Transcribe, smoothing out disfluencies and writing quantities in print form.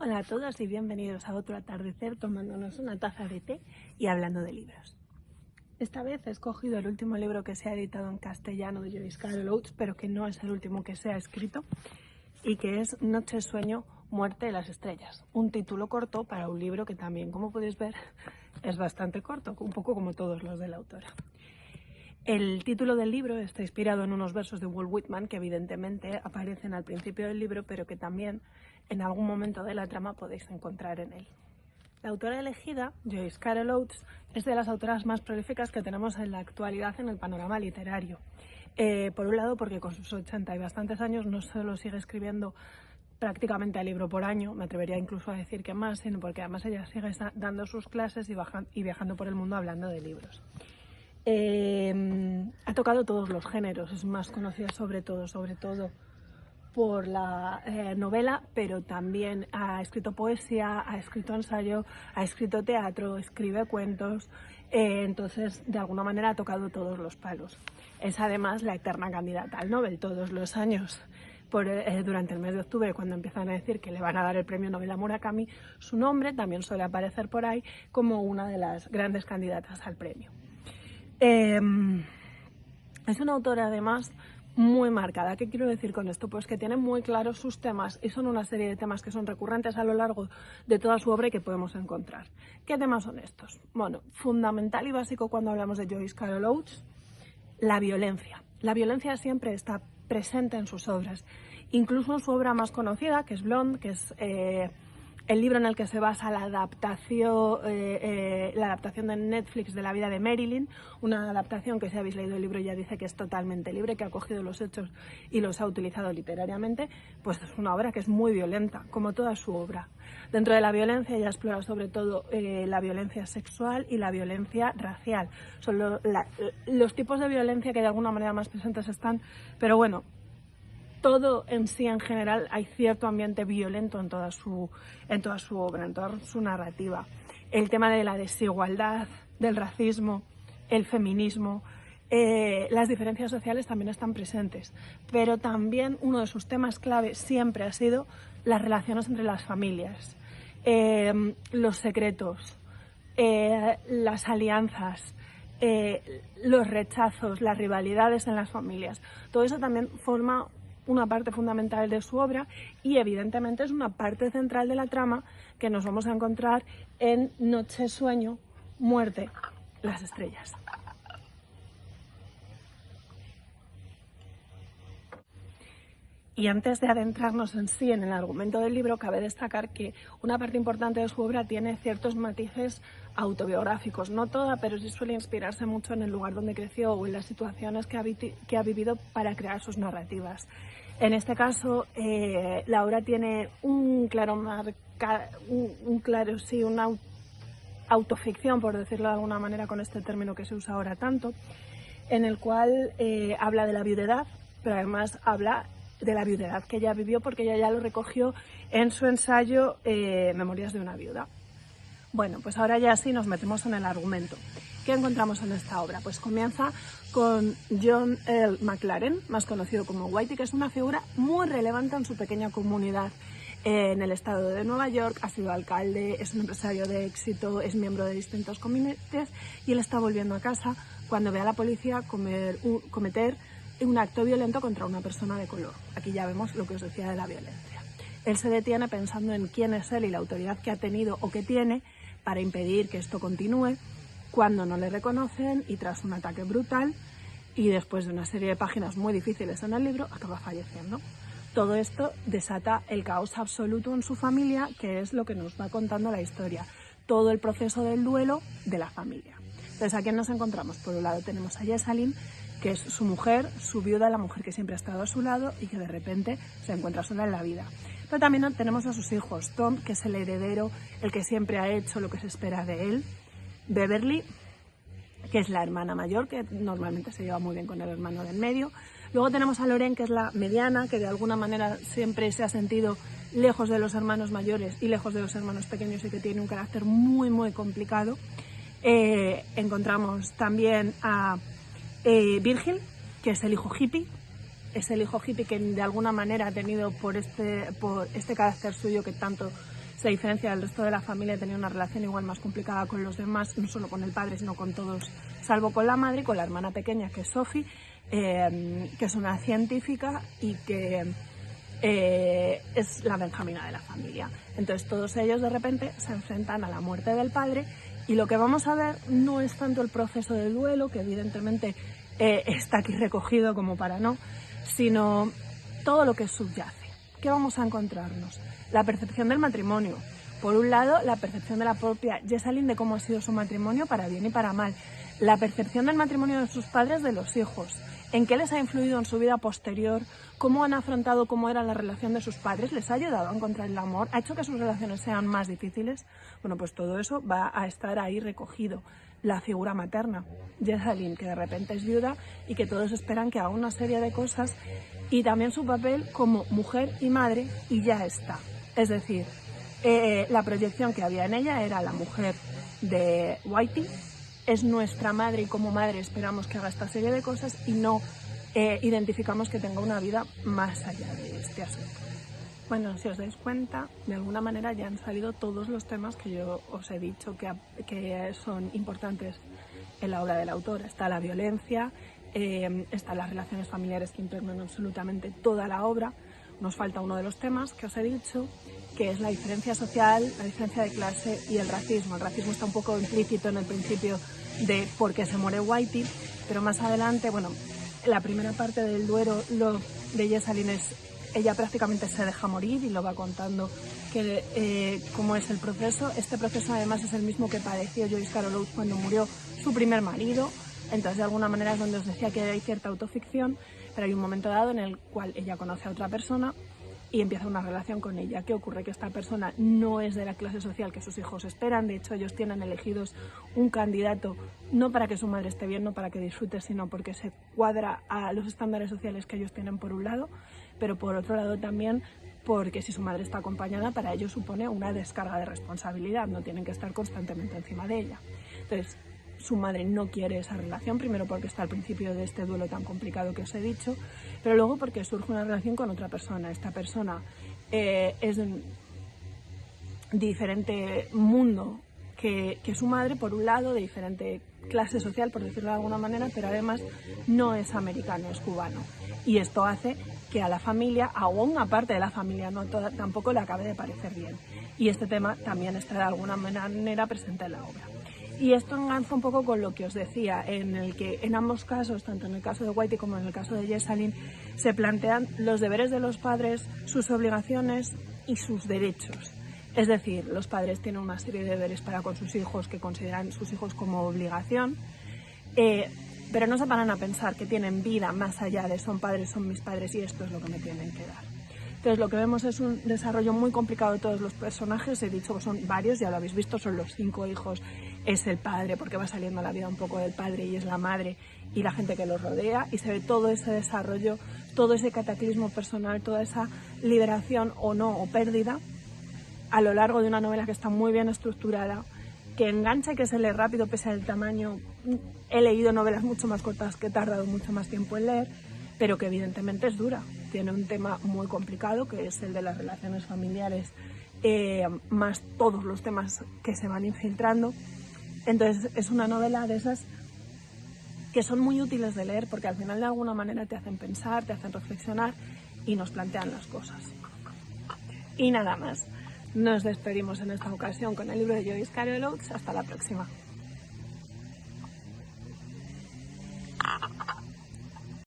Hola a todos y bienvenidos a otro atardecer tomándonos una taza de té y hablando de libros. Esta vez he escogido el último libro que se ha editado en castellano de Joyce Carol Oates, pero que no es el último que se ha escrito, y que es Noche, sueño, muerte de las estrellas. Un título corto para un libro que también, como podéis ver, es bastante corto, un poco como todos los de la autora. El título del libro está inspirado en unos versos de Walt Whitman que evidentemente aparecen al principio del libro, pero que también en algún momento de la trama podéis encontrar en él. La autora elegida, Joyce Carol Oates, es de las autoras más prolíficas que tenemos en la actualidad en el panorama literario. Por un lado, porque con sus 80 y bastantes años no solo sigue escribiendo prácticamente a libro por año, me atrevería incluso a decir que más, sino porque además ella sigue dando sus clases y viajando por el mundo hablando de libros. Ha tocado todos los géneros, es más conocida sobre todo por la novela, pero también ha escrito poesía, ha escrito ensayo, ha escrito teatro, escribe cuentos, entonces de alguna manera ha tocado todos los palos. Es además la eterna candidata al Nobel todos los años. Durante el mes de octubre, cuando empiezan a decir que le van a dar el premio Nobel a Murakami, su nombre también suele aparecer por ahí como una de las grandes candidatas al premio. Es una autora además muy marcada. ¿Qué quiero decir con esto? Pues que tiene muy claros sus temas y son una serie de temas que son recurrentes a lo largo de toda su obra y que podemos encontrar. ¿Qué temas son estos? Bueno, fundamental y básico cuando hablamos de Joyce Carol Oates, la violencia. La violencia siempre está presente en sus obras, incluso en su obra más conocida, que es Blonde, que es el libro en el que se basa la adaptación de Netflix de la vida de Marilyn, una adaptación que si habéis leído el libro ya dice que es totalmente libre, que ha cogido los hechos y los ha utilizado literariamente. Pues es una obra que es muy violenta, como toda su obra. Dentro de la violencia ella explora sobre todo la violencia sexual y la violencia racial. Son los tipos de violencia que de alguna manera más presentes están, pero bueno, todo en sí, en general, hay cierto ambiente violento en toda su obra, en toda su narrativa. El tema de la desigualdad, del racismo, el feminismo, las diferencias sociales también están presentes. Pero también uno de sus temas clave siempre ha sido las relaciones entre las familias, los secretos, las alianzas, los rechazos, las rivalidades en las familias. Todo eso también forma una parte fundamental de su obra y evidentemente es una parte central de la trama que nos vamos a encontrar en Noche, sueño, muerte, las estrellas. Y antes de adentrarnos en sí en el argumento del libro, cabe destacar que una parte importante de su obra tiene ciertos matices autobiográficos. No toda, pero sí suele inspirarse mucho en el lugar donde creció o en las situaciones que ha vivido para crear sus narrativas. En este caso, la obra tiene una autoficción, por decirlo de alguna manera, con este término que se usa ahora tanto, en el cual habla de la viudedad, pero además habla de la viudedad que ella vivió porque ella ya lo recogió en su ensayo Memorias de una viuda. Bueno, pues ahora ya sí nos metemos en el argumento. ¿Qué encontramos en esta obra? Pues comienza con John L. McLaren, más conocido como Whitey, que es una figura muy relevante en su pequeña comunidad en el estado de Nueva York. Ha sido alcalde, es un empresario de éxito, es miembro de distintos comités y él está volviendo a casa cuando ve a la policía cometer un acto violento contra una persona de color. Aquí ya vemos lo que os decía de la violencia. Él se detiene pensando en quién es él y la autoridad que ha tenido o que tiene para impedir que esto continúe, cuando no le reconocen y tras un ataque brutal y después de una serie de páginas muy difíciles en el libro acaba falleciendo. Todo esto desata el caos absoluto en su familia, que es lo que nos va contando la historia, todo el proceso del duelo de la familia. Entonces, ¿a quién nos encontramos? Por un lado tenemos a Jessalyn, que es su mujer, su viuda, la mujer que siempre ha estado a su lado y que de repente se encuentra sola en la vida. Pero también tenemos a sus hijos, Tom, que es el heredero, el que siempre ha hecho lo que se espera de él, Beverly, que es la hermana mayor, que normalmente se lleva muy bien con el hermano del medio. Luego tenemos a Lorraine, que es la mediana, que de alguna manera siempre se ha sentido lejos de los hermanos mayores y lejos de los hermanos pequeños y que tiene un carácter muy, muy complicado. Encontramos también a Virgil, que es el hijo hippie, que de alguna manera ha tenido por este carácter suyo que tanto se diferencia del resto de la familia, tenía una relación igual más complicada con los demás, no solo con el padre, sino con todos, salvo con la madre y con la hermana pequeña, que es Sophie, que es una científica y que es la benjamina de la familia. Entonces todos ellos de repente se enfrentan a la muerte del padre y lo que vamos a ver no es tanto el proceso del duelo, que evidentemente está aquí recogido como para no, sino todo lo que subyace. ¿Qué vamos a encontrarnos? La percepción del matrimonio. Por un lado, la percepción de la propia Jessalyn de cómo ha sido su matrimonio para bien y para mal. La percepción del matrimonio de sus padres de los hijos. En qué les ha influido en su vida posterior, cómo han afrontado cómo era la relación de sus padres, les ha ayudado a encontrar el amor, ha hecho que sus relaciones sean más difíciles. Bueno, pues todo eso va a estar ahí recogido. La figura materna, Jessalyn, que de repente es viuda y que todos esperan que haga una serie de cosas, y también su papel como mujer y madre, y ya está. Es decir, la proyección que había en ella era la mujer de Whitey, es nuestra madre y como madre esperamos que haga esta serie de cosas y no identificamos que tenga una vida más allá de este asunto. Bueno, si os dais cuenta, de alguna manera ya han salido todos los temas que yo os he dicho que son importantes en la obra del autor. Está la violencia, están las relaciones familiares que impregnan absolutamente toda la obra. Nos falta uno de los temas que os he dicho, que es la diferencia social, la diferencia de clase y el racismo. El racismo está un poco implícito en el principio de por qué se muere Whitey, pero más adelante, bueno, la primera parte del duelo de Jessalyn es, ella prácticamente se deja morir y lo va contando cómo es el proceso. Este proceso además es el mismo que padeció Joyce Carol Oates cuando murió su primer marido. Entonces de alguna manera es donde os decía que hay cierta autoficción, pero hay un momento dado en el cual ella conoce a otra persona y empieza una relación con ella. ¿Qué ocurre? Que esta persona no es de la clase social que sus hijos esperan. De hecho, ellos tienen elegidos un candidato no para que su madre esté bien, no para que disfrute, sino porque se cuadra a los estándares sociales que ellos tienen por un lado, pero por otro lado también porque si su madre está acompañada, para ellos supone una descarga de responsabilidad, no tienen que estar constantemente encima de ella. Entonces, su madre no quiere esa relación, primero porque está al principio de este duelo tan complicado que os he dicho, pero luego porque surge una relación con otra persona. Esta persona es de un diferente mundo que su madre, por un lado, de diferente clase social, por decirlo de alguna manera, pero además no es americano, es cubano. Y esto hace que a la familia, a una parte de la familia, no toda, tampoco le acabe de parecer bien. Y este tema también está de alguna manera presente en la obra. Y esto enganza un poco con lo que os decía, en el que en ambos casos, tanto en el caso de Whitey como en el caso de Jessalyn, se plantean los deberes de los padres, sus obligaciones y sus derechos. Es decir, los padres tienen una serie de deberes para con sus hijos que consideran sus hijos como obligación, pero no se paran a pensar que tienen vida más allá de son padres, son mis padres y esto es lo que me tienen que dar. Entonces lo que vemos es un desarrollo muy complicado de todos los personajes. He dicho que son varios, ya lo habéis visto, son los 5 hijos, es el padre porque va saliendo a la vida un poco del padre y es la madre y la gente que los rodea, y se ve todo ese desarrollo, todo ese cataclismo personal, toda esa liberación o no, o pérdida a lo largo de una novela que está muy bien estructurada, que engancha y que se lee rápido pese al tamaño. He leído novelas mucho más cortas que he tardado mucho más tiempo en leer, pero que evidentemente es dura. Tiene un tema muy complicado, que es el de las relaciones familiares, más todos los temas que se van infiltrando. Entonces es una novela de esas que son muy útiles de leer, porque al final de alguna manera te hacen pensar, te hacen reflexionar y nos plantean las cosas. Y nada más, nos despedimos en esta ocasión con el libro de Joyce Carol Oates. Hasta la próxima.